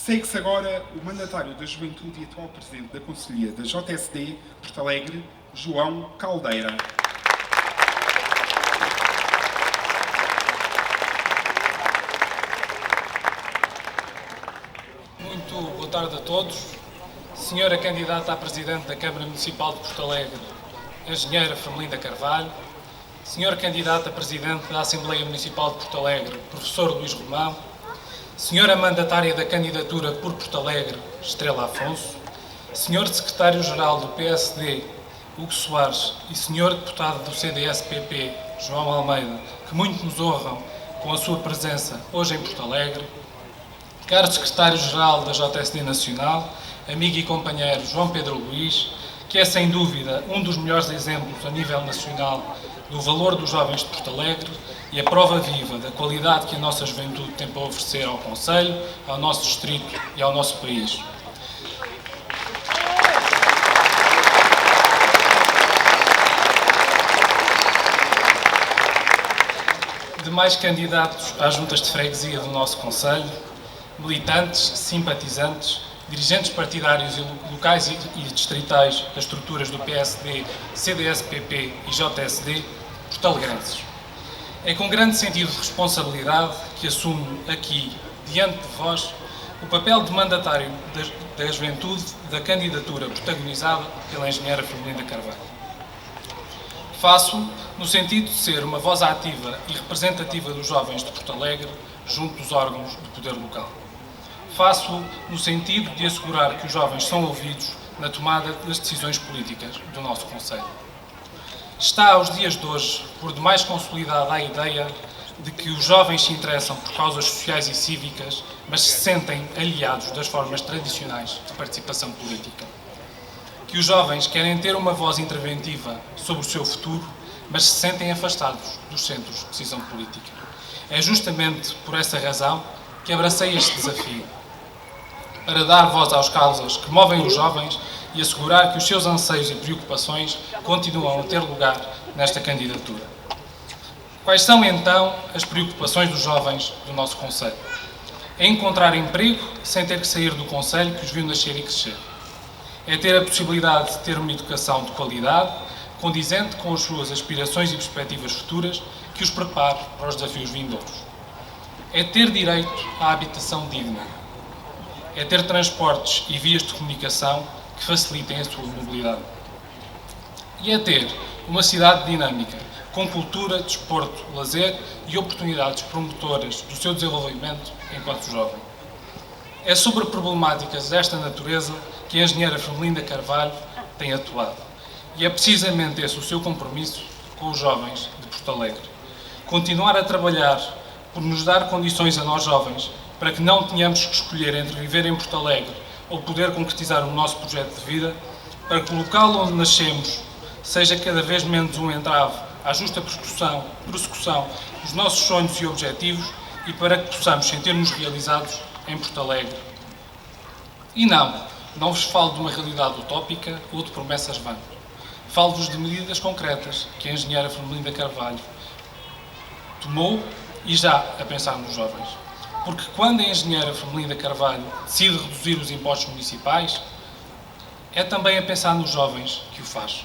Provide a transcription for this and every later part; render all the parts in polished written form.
Segue-se agora o mandatário da Juventude e atual presidente da Conselhia da JSD, Porto Alegre, João Caldeira. Muito boa tarde a todos. Senhora candidata a Presidente da Câmara Municipal de Porto Alegre, Engenheira Firmelinda Carvalho. Senhor candidato a Presidente da Assembleia Municipal de Porto Alegre, Professor Luís Romão. Senhora mandatária da candidatura por Porto Alegre, Estrela Afonso. Senhor Secretário-Geral do PSD, Hugo Soares, e Senhor Deputado do CDS-PP, João Almeida, que muito nos honram com a sua presença hoje em Porto Alegre. Caro Secretário-Geral da JSD Nacional, amigo e companheiro João Pedro Luís, que é sem dúvida um dos melhores exemplos a nível nacional do valor dos jovens de Porto Alegre e a prova viva da qualidade que a nossa juventude tem para oferecer ao Concelho, ao nosso distrito e ao nosso país. Demais candidatos às juntas de freguesia do nosso Concelho, militantes, simpatizantes, dirigentes partidários locais e distritais das estruturas do PSD, CDS-PP e JSD, portalegrenses. É com grande sentido de responsabilidade que assumo aqui, diante de vós, o papel de mandatário da juventude da candidatura protagonizada pela engenheira Firmelinda Carvalho. Faço no sentido de ser uma voz ativa e representativa dos jovens de Porto Alegre junto dos órgãos do poder local. Faço no sentido de assegurar que os jovens são ouvidos na tomada das decisões políticas do nosso Concelho. Está aos dias de hoje por demais consolidada a ideia de que os jovens se interessam por causas sociais e cívicas, mas se sentem aliados das formas tradicionais de participação política. Que os jovens querem ter uma voz interventiva sobre o seu futuro, mas se sentem afastados dos centros de decisão política. É justamente por essa razão que abracei este desafio, para dar voz às causas que movem os jovens e assegurar que os seus anseios e preocupações continuam a ter lugar nesta candidatura. Quais são, então, as preocupações dos jovens do nosso Concelho? É encontrar emprego sem ter que sair do Concelho que os viu nascer e crescer. É ter a possibilidade de ter uma educação de qualidade, condizente com as suas aspirações e perspectivas futuras, que os prepare para os desafios vindouros. É ter direito à habitação digna. É ter transportes e vias de comunicação que facilitem a sua mobilidade. E é ter uma cidade dinâmica, com cultura, desporto, lazer e oportunidades promotoras do seu desenvolvimento enquanto jovem. É sobre problemáticas desta natureza que a engenheira Firmelinda Carvalho tem atuado. E é precisamente esse o seu compromisso com os jovens de Porto Alegre. Continuar a trabalhar por nos dar condições a nós jovens para que não tenhamos que escolher entre viver em Porto Alegre ou poder concretizar o nosso projeto de vida, para que o local onde nascemos seja cada vez menos um entrave à justa prossecução dos nossos sonhos e objetivos e para que possamos sentir-nos realizados em Porto Alegre. E não vos falo de uma realidade utópica ou de promessas vãs. Falo-vos de medidas concretas que a engenheira Firmelinda Carvalho tomou e já a pensar nos jovens. Porque quando a engenheira Firmelinda Carvalho decide reduzir os impostos municipais, é também a pensar nos jovens que o faz.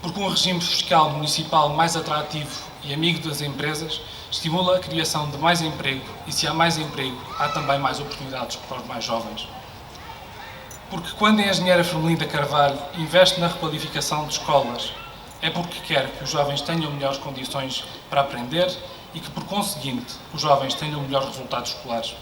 Porque um regime fiscal municipal mais atrativo e amigo das empresas estimula a criação de mais emprego e, se há mais emprego, há também mais oportunidades para os mais jovens. Porque quando a engenheira Firmelinda Carvalho investe na requalificação de escolas, é porque quer que os jovens tenham melhores condições para aprender e que, por conseguinte, os jovens tenham melhores resultados escolares.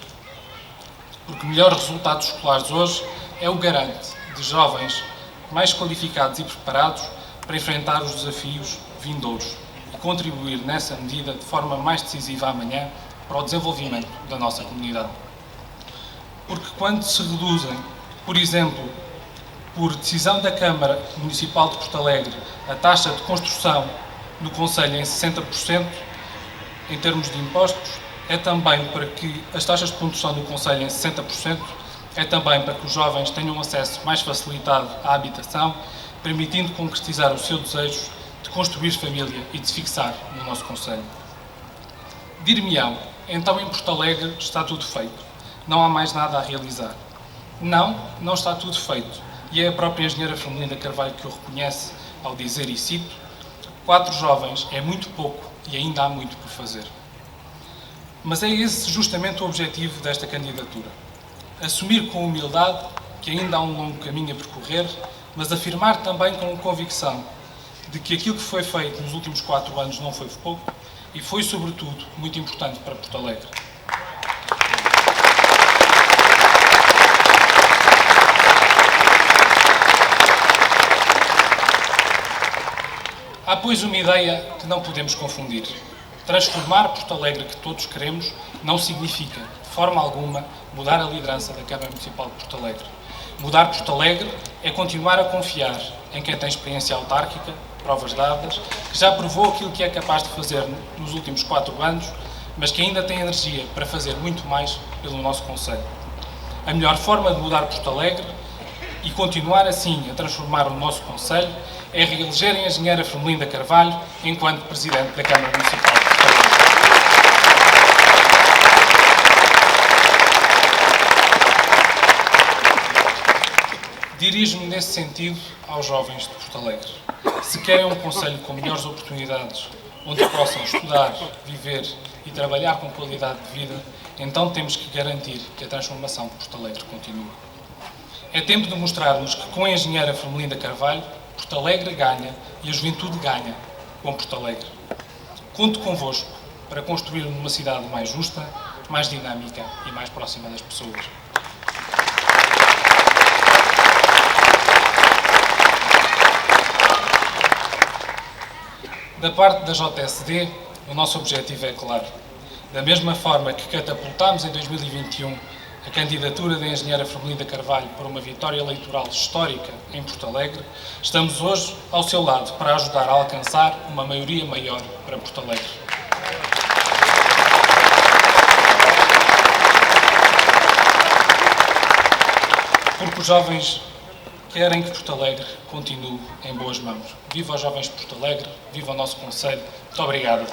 Porque melhores resultados escolares hoje é o garante de jovens mais qualificados e preparados para enfrentar os desafios vindouros e contribuir nessa medida de forma mais decisiva amanhã para o desenvolvimento da nossa comunidade. Porque quando se reduzem, por exemplo, por decisão da Câmara Municipal de Porto Alegre, a taxa de construção no Concelho em 60%, em termos de impostos, é também para que as taxas de construção no Concelho em 60%, é também para que os jovens tenham acesso mais facilitado à habitação, permitindo concretizar o seu desejo de construir família e de se fixar no nosso Concelho. Dir-me-ão, então em Porto Alegre está tudo feito. Não há mais nada a realizar. Não está tudo feito. E é a própria engenheira Firmelinda Carvalho que o reconhece ao dizer, e cito, 4 jovens é muito pouco e ainda há muito por fazer. Mas é esse justamente o objetivo desta candidatura. Assumir com humildade que ainda há um longo caminho a percorrer, mas afirmar também com convicção de que aquilo que foi feito nos últimos 4 anos não foi pouco e foi, sobretudo, muito importante para Porto Alegre. Há, pois, uma ideia que não podemos confundir. Transformar Porto Alegre que todos queremos não significa, de forma alguma, mudar a liderança da Câmara Municipal de Porto Alegre. Mudar Porto Alegre é continuar a confiar em quem tem experiência autárquica, provas dadas, que já provou aquilo que é capaz de fazer nos últimos 4 anos, mas que ainda tem energia para fazer muito mais pelo nosso concelho. A melhor forma de mudar Porto Alegre e continuar assim a transformar o nosso concelho é reeleger a engenheira Firmelinda Carvalho enquanto Presidente da Câmara Municipal de Porto Alegre. Dirijo-me nesse sentido aos jovens de Porto Alegre. Se querem um concelho com melhores oportunidades, onde possam estudar, viver e trabalhar com qualidade de vida, então temos que garantir que a transformação de Porto Alegre continua. É tempo de mostrarmos que com a engenheira Firmelinda Carvalho, Porto Alegre ganha e a juventude ganha com Porto Alegre. Conto convosco para construir uma cidade mais justa, mais dinâmica e mais próxima das pessoas. Da parte da JSD, o nosso objetivo é claro. Da mesma forma que catapultámos em 2021 a candidatura da engenheira Firmelinda Carvalho para uma vitória eleitoral histórica em Porto Alegre, estamos hoje ao seu lado para ajudar a alcançar uma maioria maior para Porto Alegre. Porque os jovens querem que Porto Alegre continue em boas mãos. Viva os jovens de Porto Alegre, viva o nosso concelho. Muito obrigado.